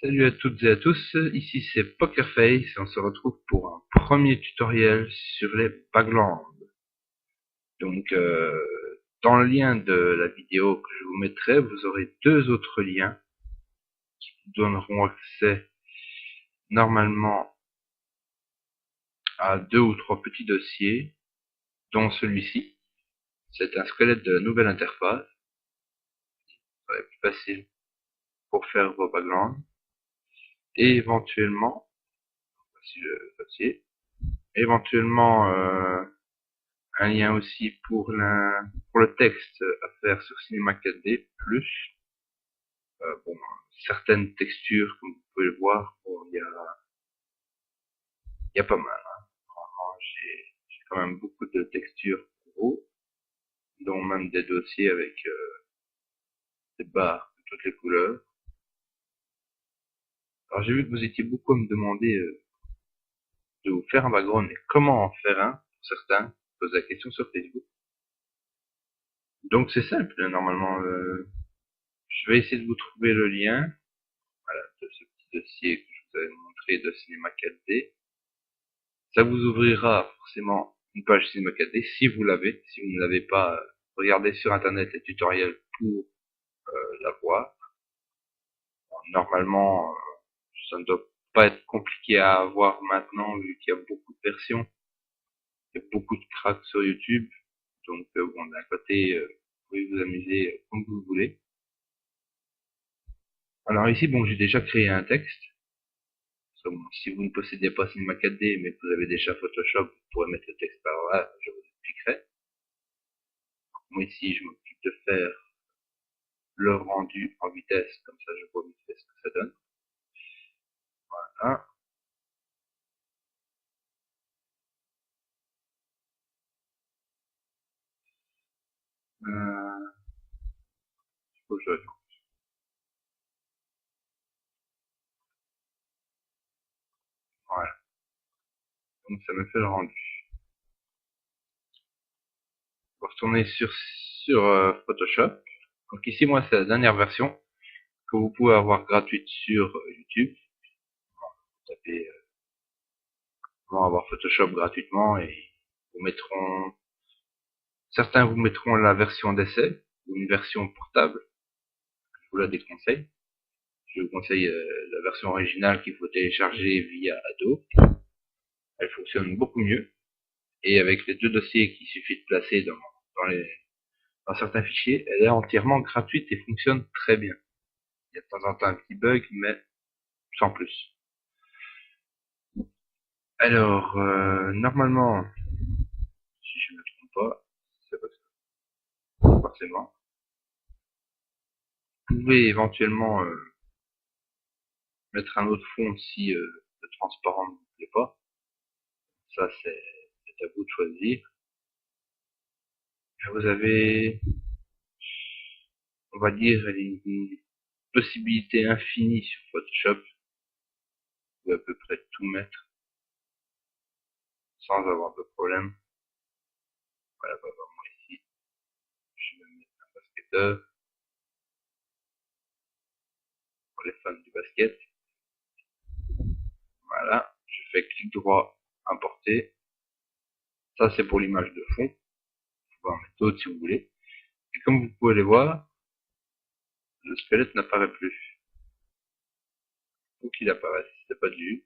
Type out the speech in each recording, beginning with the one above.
Salut à toutes et à tous, ici c'est PokerFace et on se retrouve pour un premier tutoriel sur les backlands. Donc dans le lien de la vidéo que je vous mettrai, vous aurez deux autres liens qui vous donneront accès normalement à deux ou trois petits dossiers, dont celui-ci. C'est un squelette de la nouvelle interface, ça va être plus facile pour faire vos backlands. Et éventuellement, voici le dossier, éventuellement un lien aussi pour le texte à faire sur Cinema 4D+. Bon, certaines textures, comme vous pouvez le voir, bon, y a pas mal. Hein. J'ai quand même beaucoup de textures pour vous, dont même des dossiers avec des barres de toutes les couleurs. Alors j'ai vu que vous étiez beaucoup à me demander de vous faire un background, mais comment en faire un pour certains posent la question sur Facebook. Donc c'est simple, normalement. Je vais essayer de vous trouver le lien, voilà, de ce petit dossier que je vous avais montré de Cinema 4D. Ça vous ouvrira forcément une page Cinema 4D si vous l'avez. Si vous ne l'avez pas, regardez sur internet les tutoriels pour la voir. Normalement, ça ne doit pas être compliqué à avoir maintenant vu qu'il y a beaucoup de versions. Il y a beaucoup de cracks sur YouTube. Donc bon, d'un côté, vous pouvez vous amuser comme vous voulez. Alors ici, bon, j'ai déjà créé un texte. Si vous ne possédez pas Cinema 4D mais que vous avez déjà Photoshop, vous pourrez mettre le texte par là, je vous expliquerai. Moi ici, je m'occupe de faire le rendu en vitesse, comme ça je vois vite fait ce que ça donne. Voilà. Euh, faut que je... Voilà. Donc ça me fait le rendu. On va retourner sur Photoshop. Donc ici, moi, c'est la dernière version que vous pouvez avoir gratuite sur YouTube. Vous tapez comment avoir Photoshop gratuitement et vous mettront, certains vous mettront la version d'essai ou une version portable. Je vous la déconseille. Je vous conseille la version originale qu'il faut télécharger via Adobe. Elle fonctionne beaucoup mieux. Et avec les deux dossiers qu'il suffit de placer dans certains fichiers, elle est entièrement gratuite et fonctionne très bien. Il y a de temps en temps un petit bug, mais sans plus. Alors, normalement, si je ne me trompe pas, c'est parce que forcément, vous pouvez éventuellement mettre un autre fond si le transparent ne vous plaît pas. Ça, c'est à vous de choisir. Vous avez, on va dire, une possibilité infinie sur Photoshop. Vous pouvez à peu près tout mettre sans avoir de problème. Voilà, bah, moi ici, je vais mettre un basketteur pour les fans du basket. Voilà, je fais clic droit, importer. Ça, c'est pour l'image de fond. Vous pouvez en mettre d'autres si vous voulez. Et comme vous pouvez les voir, le squelette n'apparaît plus. Faut qu'il apparaisse, c'est pas du.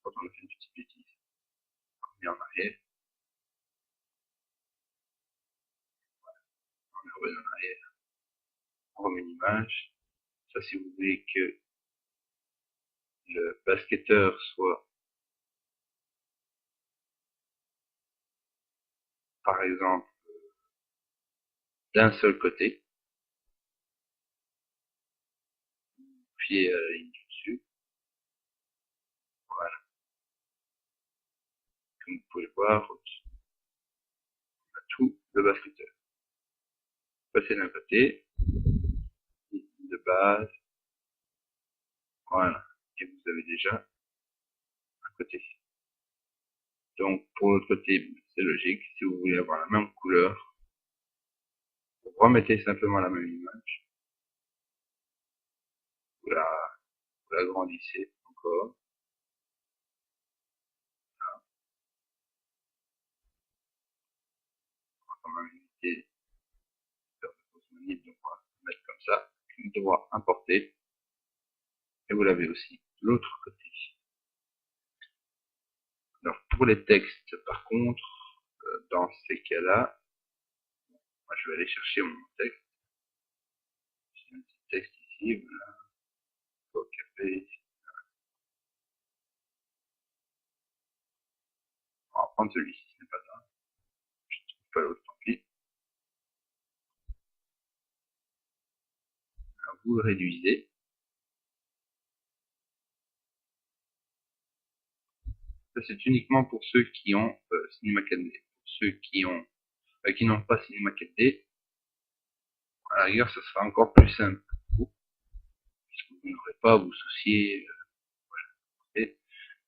Quand on a fait une petite bêtise, on met en arrière, on revient en arrière, on remet une image. Ça, si vous voulez que le basketteur soit, par exemple, d'un seul côté, puis la ligne du dessus. Voilà, comme vous pouvez le voir, on a tout le basketteur. Passer d'un côté, de base, voilà, et vous avez déjà un côté. Donc pour l'autre côté, c'est logique, si vous voulez avoir la même couleur, vous remettez simplement la même image, Vous l'agrandissez encore. On va quand même éviter de faire de fausses manips, donc on va mettre comme ça. Clic droit, importer. Et vous l'avez aussi de l'autre côté. Alors pour les textes, par contre, dans ces cas-là, moi je vais aller chercher mon texte. J'ai un petit texte ici, voilà. Café. On va prendre celui-ci, ce n'est pas grave. Je ne trouve pas l'autre, tant pis. Alors, vous le réduisez. Ça c'est uniquement pour ceux qui ont Cinema 4D. Pour ceux qui n'ont pas Cinema 4D, à la rigueur, ça sera encore plus simple pour vous, puisque vous n'aurez pas à vous soucier,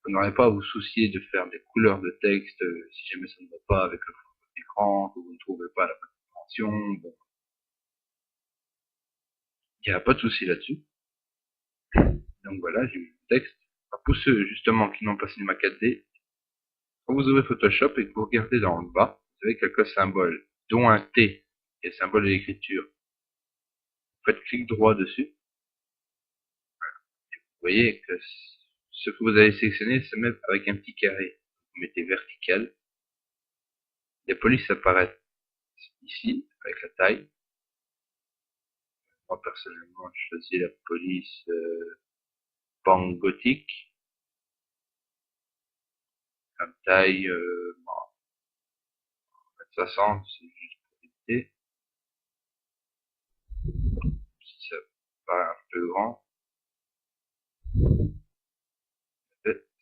vous n'aurez pas à vous soucier de faire des couleurs de texte si jamais ça ne va pas avec le fond de votre écran, que vous ne trouvez pas la bonne dimension. Bon, il n'y a pas de souci là-dessus. Donc voilà, j'ai mis le texte. Alors, pour ceux justement qui n'ont pas Cinema 4D, quand vous ouvrez Photoshop et que vous regardez dans le bas, vous avez quelques symboles, dont un T, qui est le symbole de l'écriture. Faites clic droit dessus. Vous voyez que ce que vous avez sélectionné se met avec un petit carré. Vous mettez vertical. Les polices apparaissent ici, avec la taille. Moi, personnellement, je choisis la police Pang Gothique. La taille, bon, 60, c'est juste pour éviter. Si ça paraît un peu grand,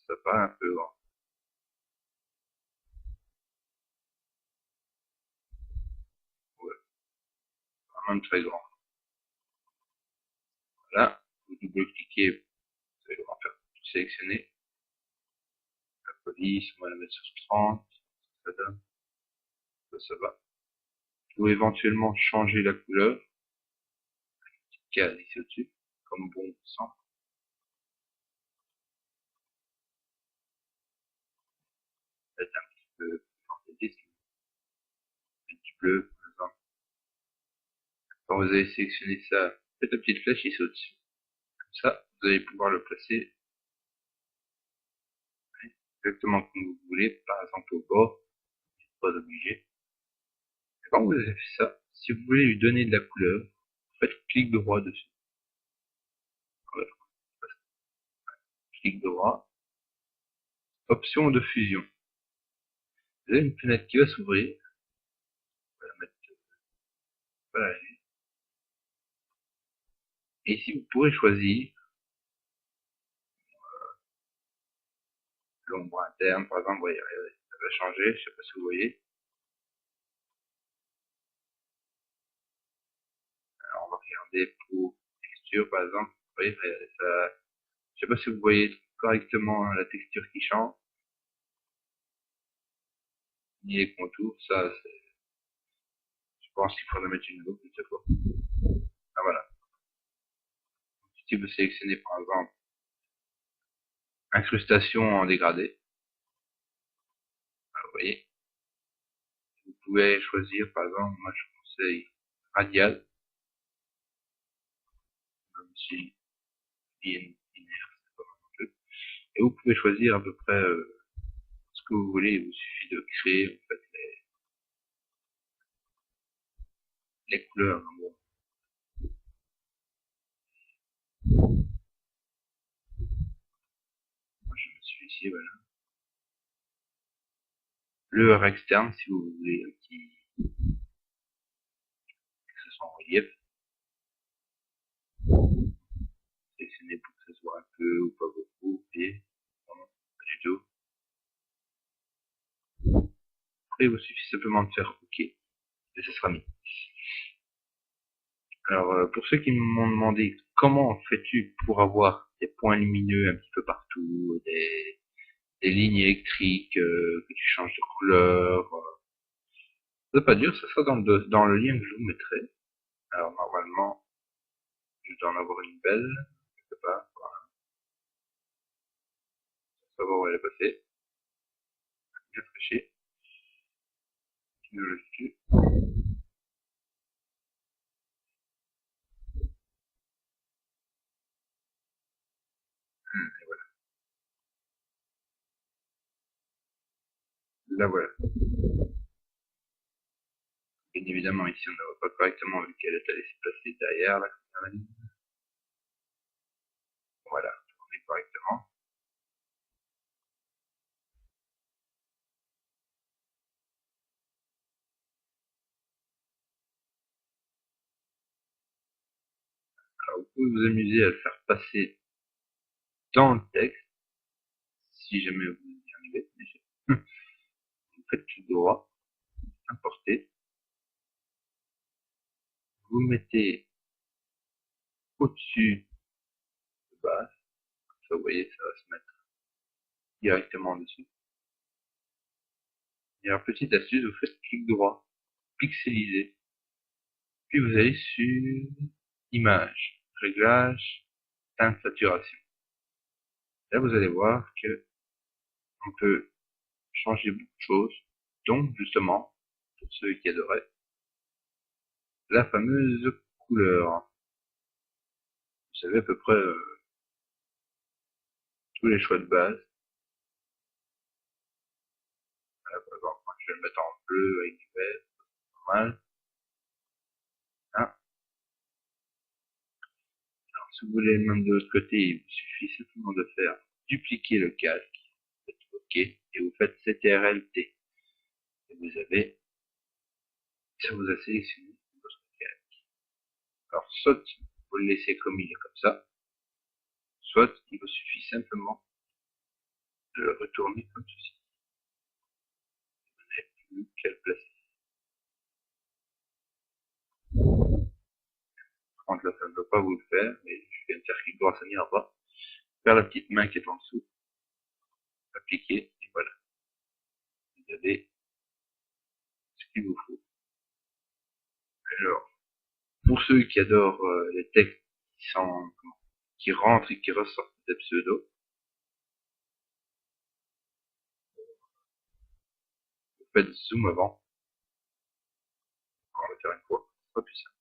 ça paraît un peu grand. Ouais, vraiment très grand. Voilà, vous double-cliquez, vous allez devoir faire tout sélectionner. La police, on va la mettre sur 30, ça donne, ça va. Vous pouvez éventuellement changer la couleur, case ici au-dessus, comme bon vous semble. Peut-être un petit peu synthétique, du bleu, par exemple. Quand vous avez sélectionné ça, faites la petite flèche ici au-dessus. Comme ça, vous allez pouvoir le placer exactement comme vous voulez, par exemple au bord, pas obligé. Quand vous avez fait ça, si vous voulez lui donner de la couleur, faites clic droit dessus. Voilà. Clic droit, option de fusion. Vous avez une fenêtre qui va s'ouvrir. On va la mettre, voilà. Et ici, vous pourrez choisir l'ombre interne, par exemple. Voyez, ça va changer, je sais pas si vous voyez. Alors, on va regarder pour texture, par exemple. Vous voyez, ça, je sais pas si vous voyez correctement la texture qui change, ni les contours. Ça, je pense qu'il faudrait mettre une loupe, je sais pas. Ah, voilà. Si vous sélectionnez, par exemple, incrustation en dégradé, vous voyez, vous pouvez choisir, par exemple, moi je conseille radial, même si linéaire, c'est pas mal non plus. Et vous pouvez choisir à peu près ce que vous voulez. Il vous suffit de créer en fait les couleurs. Bon. Moi je me suis ici, voilà. Le R externe, si vous voulez un petit, que ce soit en relief. Sélectionnez pour que ce soit un peu ou pas beaucoup, et non, pas du tout. Après, il vous suffit simplement de faire OK, et ce sera mis. Alors, pour ceux qui m'ont demandé comment fais-tu pour avoir des points lumineux un petit peu partout, des lignes électriques, que tu changes de couleur, c'est pas dur, ça sera dans le lien que je vous mettrai. Alors, normalement, je dois en avoir une belle, quelque part, voilà. va les passer. Bien triché. Dessus. Et voilà. Là voilà. Bien évidemment, ici on ne voit pas correctement vu qu'elle est allée se placer derrière la ligne. Voilà, tourner correctement. Alors, vous pouvez vous amuser à le faire passer dans le texte, si jamais vous y arrivez. Vous faites clic droit, importer, vous mettez au-dessus de base, ça vous voyez, ça va se mettre directement dessus. Et alors, petite astuce, vous faites clic droit, pixeliser, puis vous allez sur image, réglage, teinte, saturation. Là, vous allez voir que on peut changer beaucoup de choses, dont justement, pour ceux qui adoraient, la fameuse couleur. Vous savez à peu près tous les choix de base. Voilà, par exemple, moi, je vais le mettre en bleu avec du vert, normal. Hein. Alors, si vous voulez le même de l'autre côté, il vous suffit simplement de faire dupliquer le casque, vous faites OK, et vous faites CTRL-T. Et vous avez, ça vous a sélectionné votre casque. Alors, soit vous le laissez comme il est comme ça, soit il vous suffit simplement de le retourner comme ceci. Vous n'avez plus qu'à le placer. Par contre, là, ça ne veut pas vous le faire, mais je viens de faire clic droit, ça n'ira pas. Faire la petite main qui est en dessous, appliquer, et voilà. Vous avez ce qu'il vous faut. Alors, pour ceux qui adorent les textes qui rentrent et qui ressortent des pseudos, vous faites zoom avant. On va le faire une fois, c'est pas plus simple.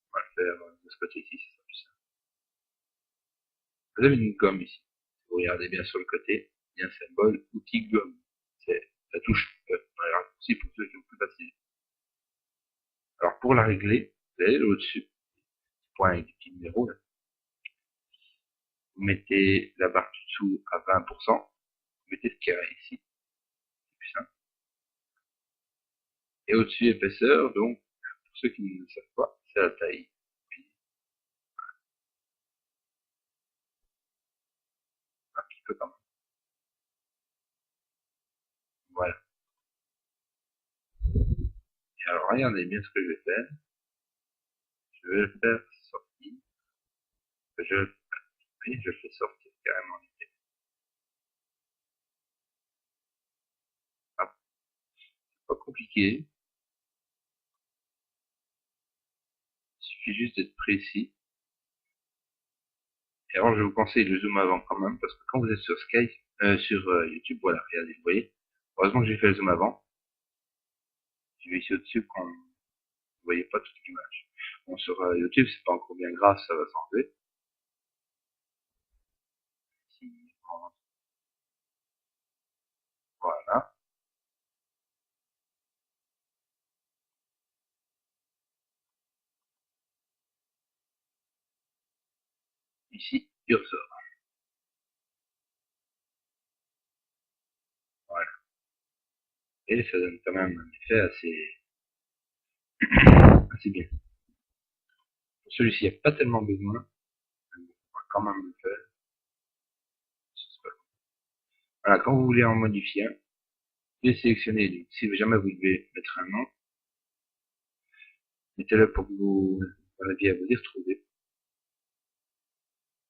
On va le faire de ce côté-ci, c'est pas plus simple. Vous avez une gomme ici. Vous regardez bien sur le côté, il y a un symbole outil gomme. C'est la touche dans les raccourcis pour ceux qui ont plus facile. Alors pour la régler, vous allez au-dessus, point avec des petits numéros là. Vous mettez la barre du dessous à 20%, vous mettez ce carré ici, c'est plus simple. Et au-dessus épaisseur, donc pour ceux qui ne le savent pas, c'est la taille. Puis, un petit peu quand même. Voilà. Et alors regardez bien ce que je vais faire. Je vais le faire sortir. Je le fais sortir carrément. Ah, pas compliqué. Il suffit juste d'être précis. Et alors, je vous conseille le zoom avant quand même, parce que quand vous êtes sur Skype, sur YouTube, voilà, regardez, vous voyez. Heureusement que j'ai fait le zoom avant. Je vais ici au-dessus quand vous voyez pas toute l'image. Bon, sur YouTube, c'est pas encore bien grave, ça va s'enlever. Si, voilà. Ici, cursor. Voilà. Et ça donne quand même un effet assez bien. Pour celui-ci, il n'y a pas tellement besoin. On va quand même le faire. Voilà, quand vous voulez en modifier un, vous sélectionnez, si jamais vous devez mettre un nom, mettez-le pour que vous arriviez à vous y retrouver.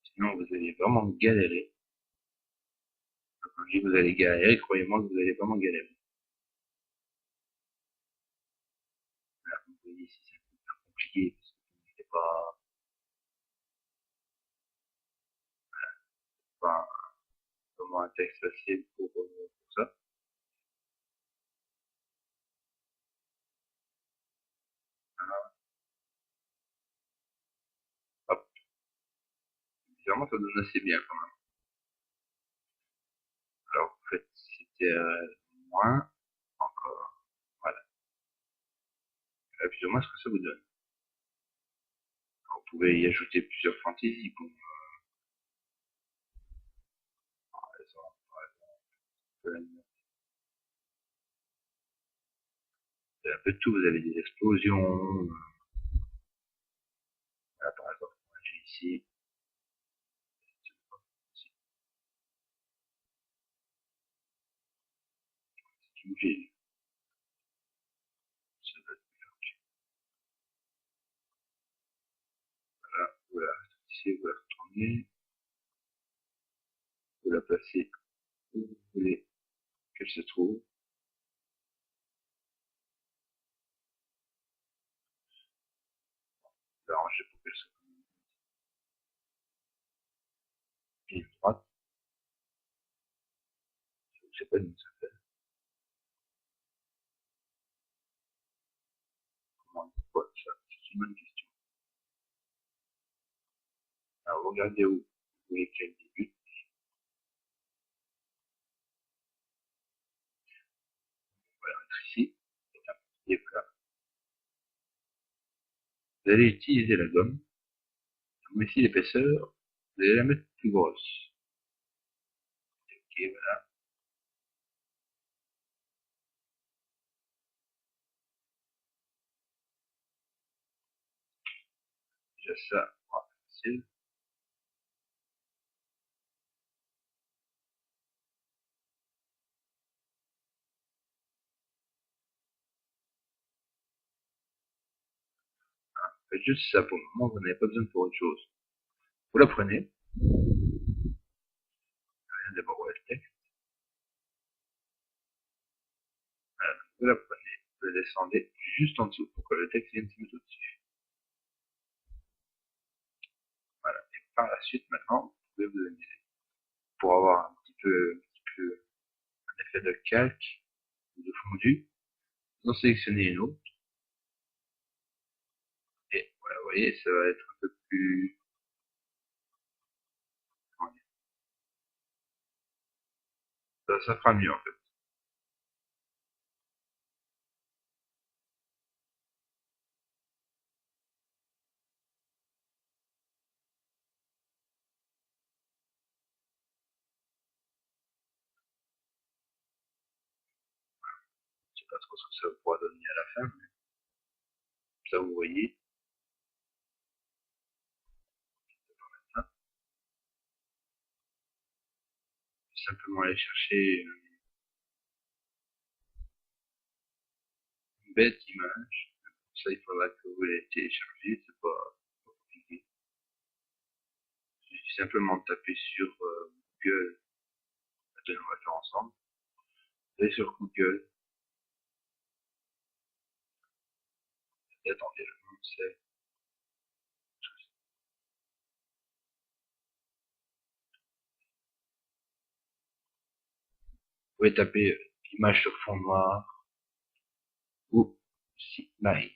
Sinon, vous allez vraiment galérer. Quand je dis que vous allez galérer, croyez-moi que vous allez vraiment galérer. Là, vous voyez ici, c'est un peu compliqué, parce que vous n'avez pas, texte assez pour ça. Hop, bizarrement ça donne assez bien quand même. Alors vous faites moins, encore, voilà. Et plus ou moins ce que ça vous donne. Alors, vous pouvez y ajouter plusieurs fantaisies, bon, par exemple, un peu de tout, vous avez des explosions, là, par exemple, moi j'ai ici, c'est une ville, ça doit être là, voilà, ici vous la retournez, vous la placez où vous voulez qu'elle se trouve, vous l'arrangez pour qu'elle soit ligne droite, je ne sais pas d'où ça fait, comment, pourquoi, ça, c'est une bonne question. Alors vous regardez où vous voulez qu'elle débute, on va la mettre ici, et voilà. Vous allez utiliser la gomme, comme ici l'épaisseur, vous allez la mettre plus grosse. Ok, voilà, déjà ça, voilà, facile. Faites juste ça pour le moment, vous n'avez pas besoin pour autre chose. Vous la prenez, d'abord le texte, vous la prenez, vous la descendez juste en dessous pour que le texte vienne se mettre au-dessus. Voilà. Et par la suite, maintenant, vous pouvez vous amuser. Pour avoir un petit peu un effet de calque ou de fondu, vous en sélectionnez une autre. Et voilà, vous voyez, ça va être un peu plus, comment dire, ça fera mieux en fait. Je sais pas trop ce que ça pourra donner à la fin, mais ça vous voyez. Hein. Simplement aller chercher une bête image. Ça, il faudra que vous les téléchargez, c'est pas compliqué. Il suffit simplement de taper sur Google. Attends, on va faire ensemble. Vous allez sur Google. Attendez, le nom c'est. Vous pouvez taper image sur fond noir ou zipline.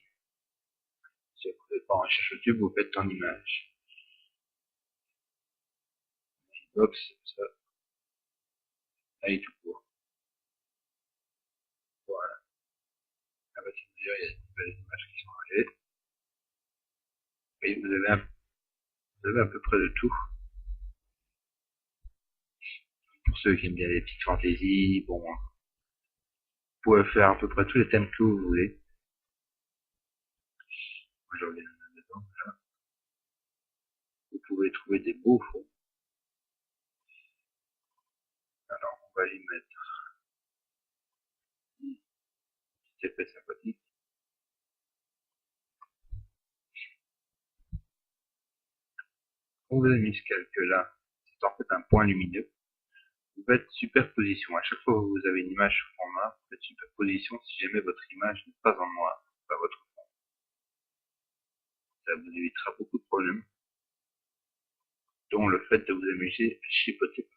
Si vous ne pouvez pas en recherche YouTube, vous faites en image. Box, ça, là, il est tout court. Voilà. Ah bah, c'est dire, il y a de nouvelles images qui sont arrivées. Et vous avez à peu près de tout. Pour ceux qui aiment bien les petites fantaisies, bon, vous pouvez faire à peu près tous les thèmes que vous voulez. Moi, je reviens dedans. Vous pouvez trouver des beaux fonds. Alors, on va y mettre un petit effet sympathique. Quand vous avez mis ce calque-là, c'est en fait un point lumineux. Vous faites superposition. À chaque fois que vous avez une image sur fond noir, vous faites superposition si jamais votre image n'est pas en noir, pas votre fond. Ça vous évitera beaucoup de problèmes, dont le fait de vous amuser à chipoter.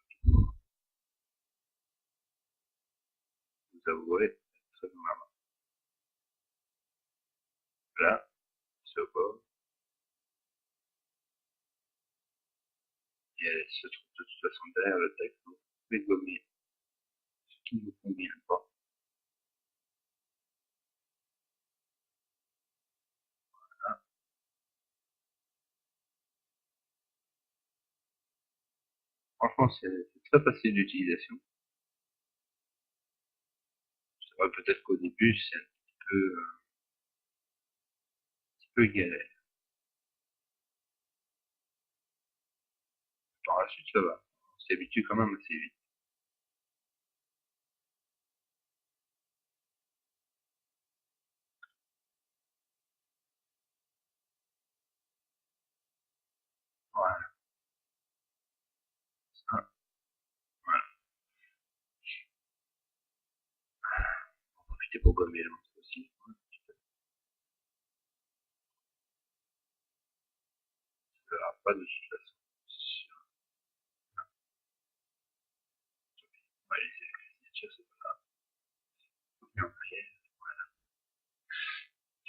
vous avouerez être vraiment. Là, ce bord, et elle se trouve de toute façon derrière le texte, donc vous pouvez gommer ce qui ne vous convient pas. Voilà. Franchement, c'est très facile d'utilisation. C'est vrai, peut-être qu'au début, c'est un petit peu galère. Par la suite, ça va. On s'y habitue quand même assez vite. Voilà. Ça, voilà. On va profiter pour gommer l'encre aussi. Ça ne verra pas de toute façon. On va laisser la signature, c'est pas grave. Et en arrière.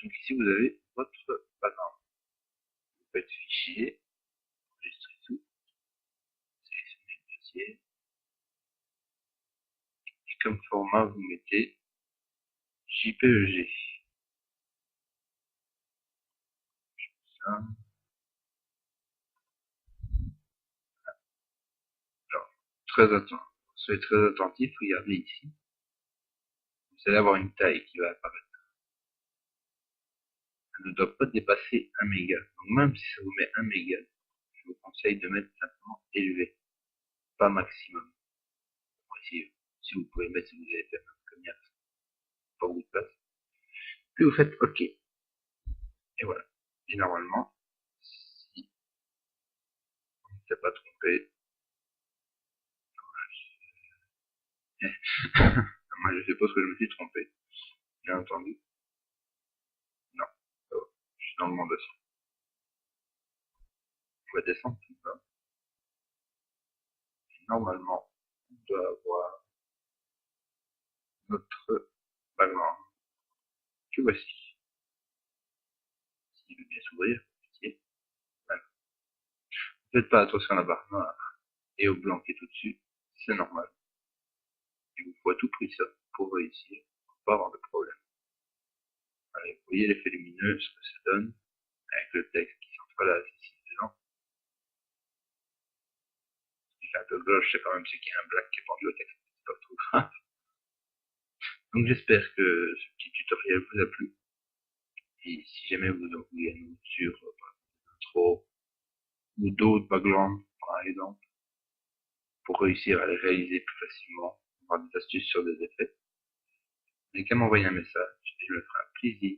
Donc ici, vous avez votre background. Vous faites fichier, enregistrer tout, sélectionnez le dossier, et comme format, vous mettez JPEG. Ça. Alors, soyez très attentif, regardez ici. Vous allez avoir une taille qui va apparaître. Elle ne doit pas dépasser 1 méga. Donc même si ça vous met 1 méga, je vous conseille de mettre simplement élevé, pas maximum. Bon, si vous pouvez mettre, si vous avez fait comme il y a pas beaucoup de place. Puis vous faites OK. Et voilà. Et normalement, si on ne s'est pas trompé, moi je suppose que je me suis trompé. Bien entendu. Non. Ça va. Je suis dans le monde aussi. On va descendre tout bas. Et normalement, on doit avoir notre background. Que voici. S'il veut bien s'ouvrir, pitié. Voilà. Faites pas attention à la barre noire et au blanc qui est au-dessus. C'est normal. Il vous faut à tout prix ça pour réussir, pour pas avoir de problème. Allez, vous voyez l'effet lumineux, ce que ça donne, avec le texte qui s'entrelace ici dedans. Ce qui fait un peu gauche, c'est quand même ce qu'il y a un black qui est pendu au texte. C'est pas trop grave. Donc j'espère que ce petit tutoriel vous a plu. Et si jamais vous en voulez un autre sur l'intro ou d'autres backgrounds, par exemple, pour réussir à les réaliser plus facilement, avoir des astuces sur des effets, n'hésitez qu'à m'envoyer un message et je me ferai un plaisir